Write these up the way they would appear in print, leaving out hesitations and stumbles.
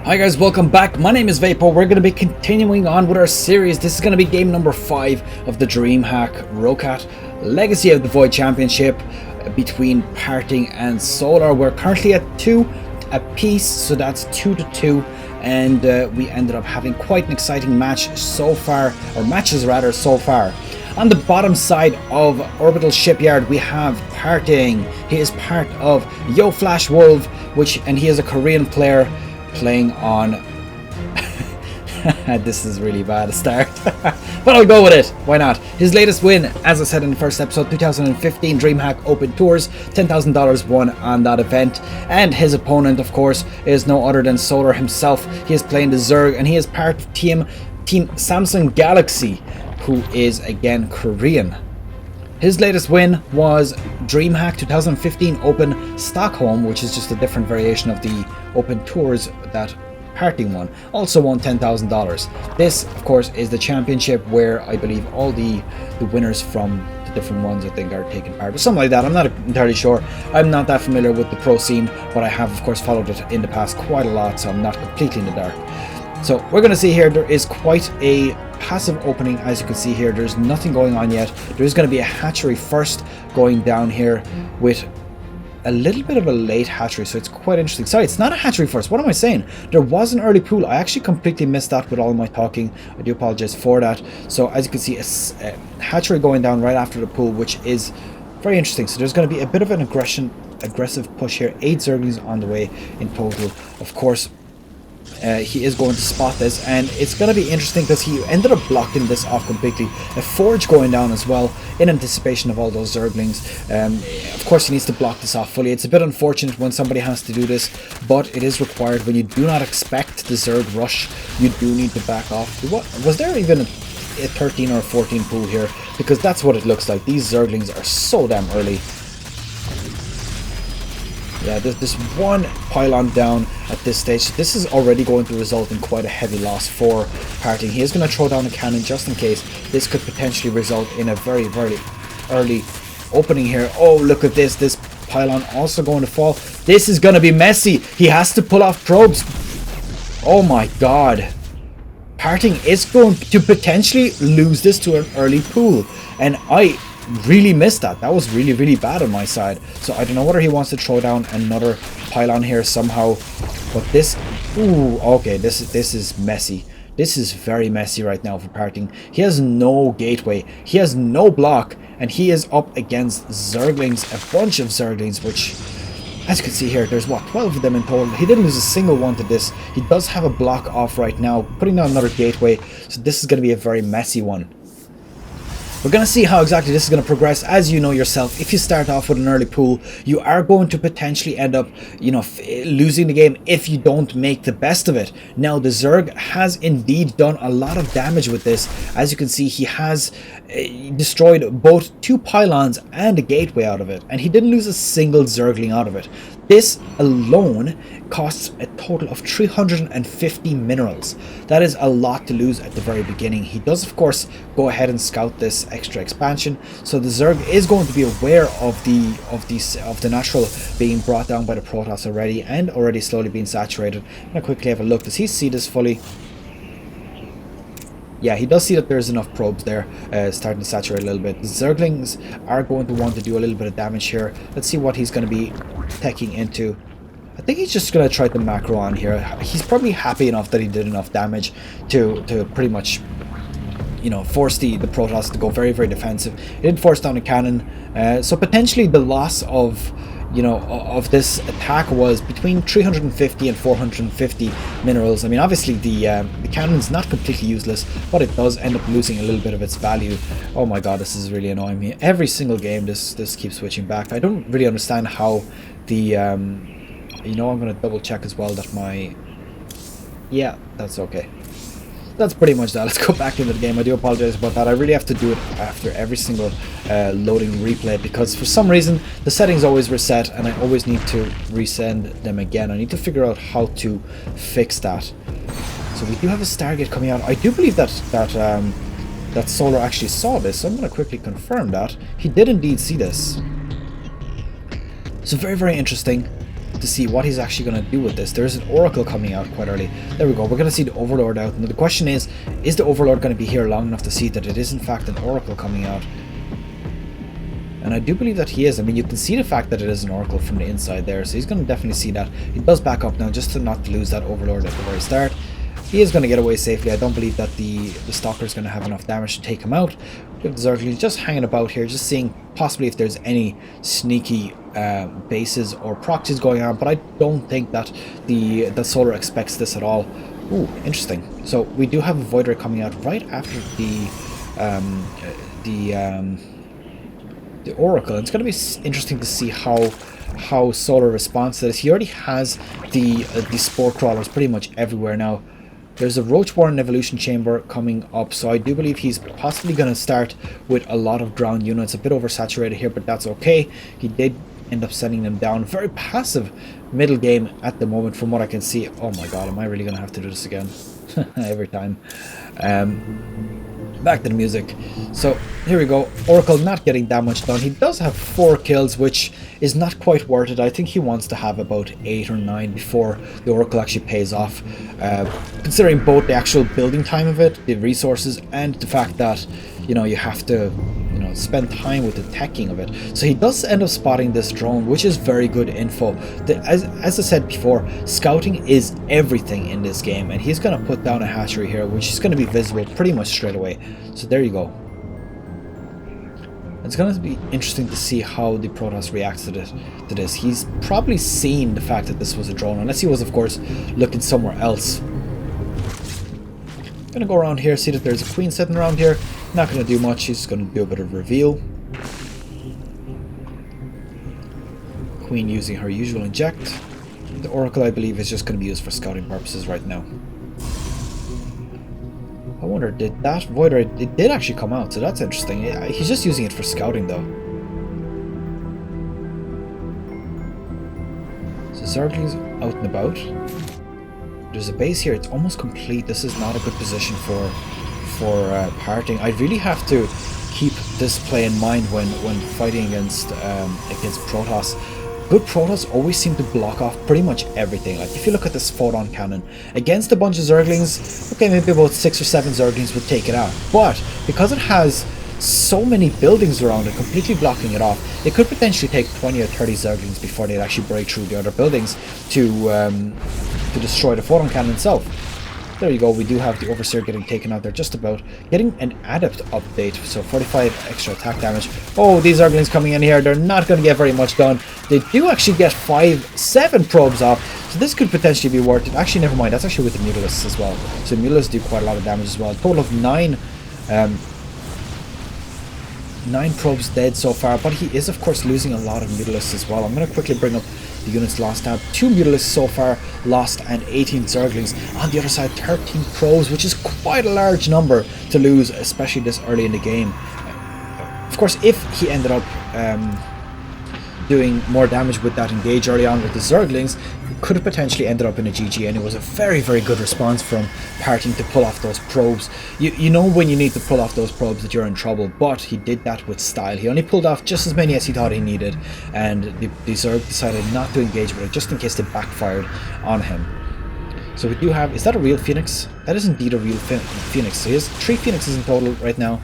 Hi guys, welcome back. My name is Vaipo. We're going to be continuing on with our series. This is going to be game number 5 of the Dreamhack Rokat Legacy of the Void Championship between PartinG and Solar. We're currently at 2 apiece, so that's 2-2, and we ended up having quite an exciting match so far, or matches rather, so far. On the bottom side of Orbital Shipyard, we have PartinG. He is part of Yo Flash Wolf, and he is a Korean player playing on this is really bad a start but I'll go with it, why not. His latest win, as I said in the first episode, 2015 Dreamhack Open Tours, $10,000 won on that event, and his opponent of course is no other than Solar himself. He is playing the Zerg and he is part of team Samsung Galaxy, who is again Korean. His latest win was Dreamhack 2015 Open Stockholm, which is just a different variation of the Open Tours that PartinG won. Also won $10,000. This, of course, is the championship where I believe all the winners from the different ones, I think, are taking part, or something like that. I'm not entirely sure. I'm not that familiar with the pro scene, but I have, of course, followed it in the past quite a lot, so I'm not completely in the dark. So we're going to see here, there is quite a passive opening. As you can see here, there's nothing going on yet. There's going to be a hatchery first going down here with a little bit of a late hatchery, so it's quite interesting. Sorry, it's not a hatchery first. What am I saying? There was an early pool. I actually completely missed that with all my talking. I do apologize for that. So as you can see, a hatchery going down right after the pool, which is very interesting. So there's going to be a bit of an aggressive push here. 8 Zerglings on the way in total. Of course, he is going to spot this, and it's going to be interesting because he ended up blocking this off completely. A forge going down as well in anticipation of all those Zerglings. Of course, he needs to block this off fully. It's a bit unfortunate when somebody has to do this, but it is required. When you do not expect the Zerg rush, you do need to back off. What was there even a 13 or 14 pool here? Because that's what it looks like. These Zerglings are so damn early. Yeah, there's this one pylon down at this stage. This is already going to result in quite a heavy loss for PartinG. He is going to throw down a cannon just in case. This could potentially result in a very, very early opening here. Oh, look at this. This pylon also going to fall. This is going to be messy. He has to pull off probes. Oh my god. PartinG is going to potentially lose this to an early pool. And I really missed that. That was really, really bad on my side. So I don't know whether he wants to throw down another pylon here somehow, but this, ooh, okay, this is messy. This is very messy right now for PartinG. He has no gateway, he has no block, and he is up against Zerglings, a bunch of Zerglings, which, as you can see here, there's what, 12 of them in total. He didn't lose a single one to this. He does have a block off right now, putting down another gateway, so this is going to be a very messy one. We're going to see how exactly this is going to progress. As you know yourself, if you start off with an early pool, you are going to potentially end up, losing the game if you don't make the best of it. Now, the Zerg has indeed done a lot of damage with this. As you can see, he has destroyed both 2 pylons and a gateway out of it, and he didn't lose a single Zergling out of it. This alone costs a total of 350 minerals. That is a lot to lose at the very beginning. He does, of course, go ahead and scout this extra expansion, so the Zerg is going to be aware of the natural being brought down by the Protoss already, and already slowly being saturated. I'm going to quickly have a look. Does he see this fully? Yeah, he does see that there's enough probes there, starting to saturate a little bit. The Zerglings are going to want to do a little bit of damage here. Let's see what he's going to be teching into. I think he's just going to try the macro on here. He's probably happy enough that he did enough damage to pretty much, force the Protoss to go very, very defensive. He did force down a cannon, so potentially the loss of this attack was between 350 and 450 minerals. I mean, obviously the cannon's not completely useless, but it does end up losing a little bit of its value. Oh my god, this is really annoying me. Every single game this keeps switching back. I don't really understand how the I'm going to double check as well that my, yeah, that's okay. That's pretty much that. Let's go back into the game. I do apologize about that. I really have to do it after every single loading replay, because for some reason the settings always reset and I always need to resend them again. I need to figure out how to fix that. So we do have a Stargate coming out. I do believe that Solar actually saw this, so I'm going to quickly confirm that. He did indeed see this. So very, very interesting. to see what he's actually going to do with this. There's an Oracle coming out quite early. There we go. We're going to see the Overlord out. Now the question is the Overlord going to be here long enough to see that it is in fact an Oracle coming out? And I do believe that he is. I mean, you can see the fact that it is an Oracle from the inside there, so he's going to definitely see that. He does back up now just to not lose that Overlord at the very start. He is going to get away safely. I don't believe that the Stalker is going to have enough damage to take him out. The Zerglings just hanging about here, just seeing possibly if there's any sneaky bases or proxies going on, but I don't think that the Solar expects this at all. Ooh, interesting. So we do have a Void Ray coming out right after the Oracle. It's going to be interesting to see how Solar responds to this. He already has the Spore Crawlers pretty much everywhere now. There's a Roach Warren Evolution Chamber coming up, so I do believe he's possibly going to start with a lot of ground units. A bit oversaturated here, but that's okay. He did end up sending them down. Very passive middle game at the moment from what I can see. Oh my god, am I really going to have to do this again? Every time. Back to the music. So here we go. Oracle not getting that much done. He does have 4 kills, which is not quite worth it. I think he wants to have about 8 or 9 before the Oracle actually pays off. Considering both the actual building time of it, the resources, and the fact that, you know, you have to, you know, spend time with the teching of it. So he does end up spotting this drone, which is very good info. As I said before, scouting is everything in this game, and he's going to put down a hatchery here, which is going to be visible pretty much straight away. So there you go. It's going to be interesting to see how the Protoss reacts to this. He's probably seen the fact that this was a drone, unless he was, of course, looking somewhere else. Gonna go around here, see that there's a Queen sitting around here. Not gonna do much. He's just gonna do a bit of reveal. Queen using her usual inject. The Oracle, I believe, is just gonna be used for scouting purposes right now. I wonder, did that Void Ray, it did actually come out, so that's interesting. He's just using it for scouting though. So Zerglings out and about. There's a base here. It's almost complete. This is not a good position for PartinG. I really have to keep this play in mind when fighting against Protoss. Good Protoss always seem to block off pretty much everything. Like if you look at this photon cannon against a bunch of Zerglings, okay, maybe about 6 or 7 Zerglings would take it out. But because it has so many buildings around it, completely blocking it off, it could potentially take 20 or 30 Zerglings before they'd actually break through the other buildings to destroy the photon cannon itself. There you go, we do have the Overseer getting taken out there just about. Getting an Adept update, so 45 extra attack damage. Oh, these Zerglings coming in here, they're not going to get very much done. They do actually get 7 probes off, so this could potentially be worth it. Actually, never mind, that's actually with the Mutalisks as well. So Mutalisks do quite a lot of damage as well. A total of 9 probes dead so far, but he is of course losing a lot of Mutalisks as well. I'm going to quickly bring up the units lost tab. 2 Mutalisks so far lost and 18 Zerglings. On the other side, 13 probes, which is quite a large number to lose, especially this early in the game. Of course, if he ended up doing more damage with that engage early on with the Zerglings, he could have potentially ended up in a GG, and it was a very, very good response from PartinG to pull off those probes. You know when you need to pull off those probes that you're in trouble, but he did that with style. He only pulled off just as many as he thought he needed, and the Zerg decided not to engage with it just in case they backfired on him. So we do have, is that a real Phoenix? That is indeed a real Phoenix. So he has 3 Phoenixes in total right now.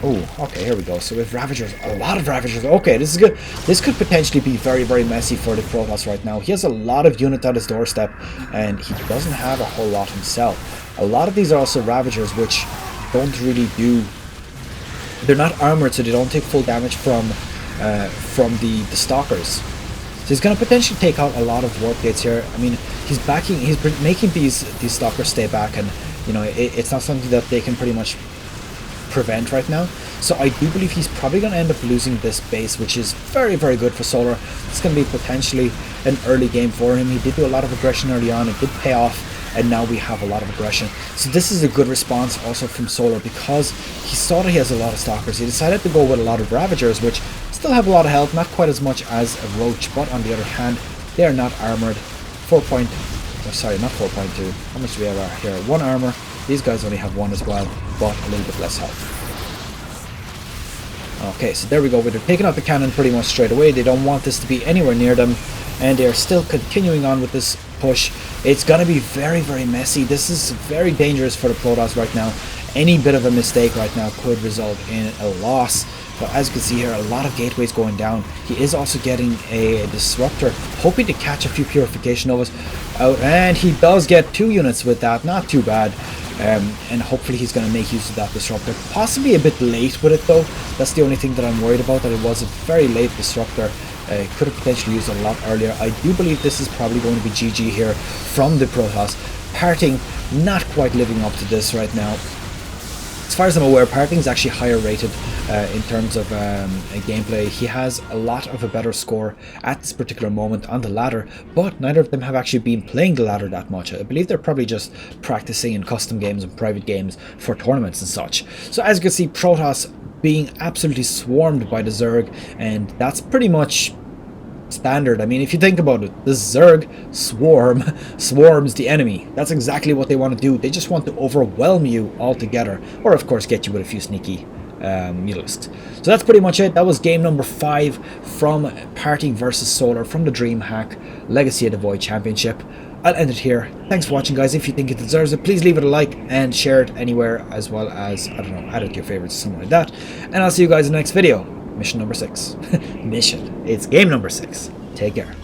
Oh, okay, here we go. So we have Ravagers, a lot of Ravagers. Okay, this is good. This could potentially be very, very messy for the Protoss right now. He has a lot of units on his doorstep, and he doesn't have a whole lot himself. A lot of these are also Ravagers, which don't really do... They're not armored, so they don't take full damage from the Stalkers. So he's going to potentially take out a lot of warp gates here. I mean, he's making these Stalkers stay back, and you know, it's not something that they can pretty much prevent right now. So I do believe he's probably going to end up losing this base, which is very, very good for Solar. It's going to be potentially an early game for him. He did do a lot of aggression early on. It did pay off, and now we have a lot of aggression. So this is a good response also from Solar, because he saw that he has a lot of Stalkers. He decided to go with a lot of Ravagers, which still have a lot of health, not quite as much as a Roach, but on the other hand, they are not armored. 4.2. How much do we have here? 1 armor. These guys only have 1 as well, but a little bit less health. Okay, so there we go. They're taking out the cannon pretty much straight away. They don't want this to be anywhere near them. and they're still continuing on with this push. It's going to be very, very messy. This is very dangerous for the Protoss right now. Any bit of a mistake right now could result in a loss. But as you can see here, a lot of gateways going down. He is also getting a disruptor, hoping to catch a few purification novas out, and he does get 2 units with that. Not too bad. And hopefully he's going to make use of that disruptor. Possibly a bit late with it though. That's the only thing that I'm worried about, that it was a very late disruptor. Could have potentially used it a lot earlier. I do believe this is probably going to be GG here from the Protoss. PartinG not quite living up to this right now. As far as I'm aware, PartinG is actually higher rated in terms of gameplay. He has a lot of a better score at this particular moment on the ladder, but neither of them have actually been playing the ladder that much. I believe they're probably just practicing in custom games and private games for tournaments and such. So as you can see, Protoss being absolutely swarmed by the Zerg, and that's pretty much standard. I mean, if you think about it, the Zerg swarms the enemy. That's exactly what they want to do. They just want to overwhelm you altogether, or of course get you with a few sneaky mutalists. So that's pretty much it. That was game number 5 from PartinG versus Solar from the Dreamhack Legacy of the Void Championship. I'll end it here. Thanks for watching, guys. If you think it deserves it, please leave it a like and share it anywhere, as well as, I don't know, add it to your favorites, something like that. And I'll see you guys in the next video. Mission number 6. Mission. It's game number 6. Take care.